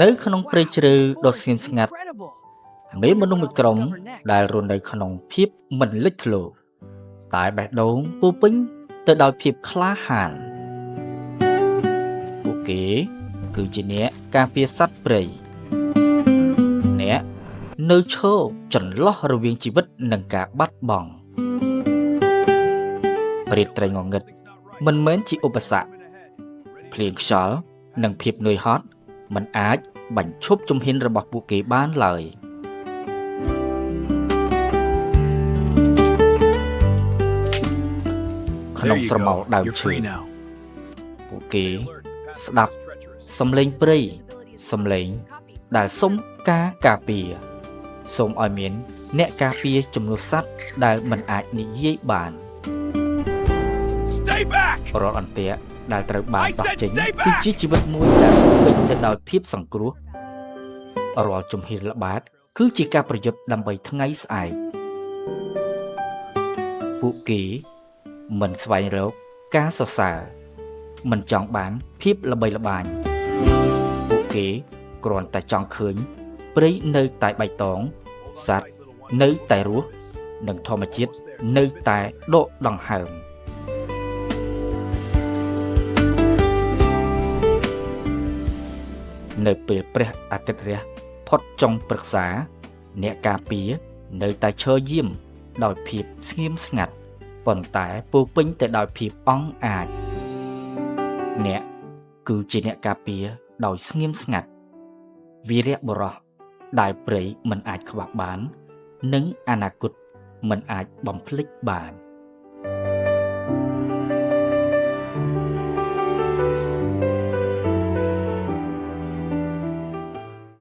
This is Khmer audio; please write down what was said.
នៅក្នុងព្រៃជ្រៅដ៏ស្ងៀមស្ងាត់មានមនុស្សមួយក្រុមដែលរស់នៅក្នុងភាពមិនលេចធ្លោតែបេះដូងពោពេញទៅដោយភាពក្លាហានពួកគេគឺជាអ្នកការពារសត្វព្រៃអ្នកនៅឈរចន្លោះរវាងជីវិតនិងការបាត់បង់រាត្រីងងឹតមិនមែនជាឧបសគ្គភ្លៀងខ្យល់និងភាពនឿយហត់មិនអាចបញ្ឈប់ជំហានរបស់ពួកគេបានឡើយក្នុងស្រមោលដើមឈើពួកគេស្ដាប់សំឡេងព្រៃសំឡេងដែលសុំការការពារសូមឲ្យមានអ្នកការពារចំនួនសត្វដែលមិនអាចនិយាយបានរាល់អន្ទាក់ដែលត្រូវបានដោះចេញគឺជាជីវិតមួយដែលពេញទៅដោយភាពសង្គ្រោះរាល់ជំហានល្បាតគឺជាការប្រយុទ្ធដើម្បីថ្ងៃស្អែកពួកគេមិនស្វែងរកការសរសើរមិនចង់បានភាពល្បីល្បាញពួកគេគ្រាន់តែចង់ឃើញព្រៃនៅតែបៃតងសត្វនៅតែរស់និងធម្មជាតិនៅតែដកដង្ហើមនៅពេលព្រះអាទិត្យរះផុតចុងព្រឹក្សាអ្នកការពារនៅតែឈរយាមដោយភាពស្ងៀមស្ងាត់ប៉ុន្តែពោពេញទៅដោយភាពអង់អាចអ្នកគឺជាអ្នកការពារដោយស្ងៀមស្ងាត់វីរៈបុរសដែលព្រៃមិនអាចខ្វះបាននិងអនាគតមិនអាចបំភ្លេចបាន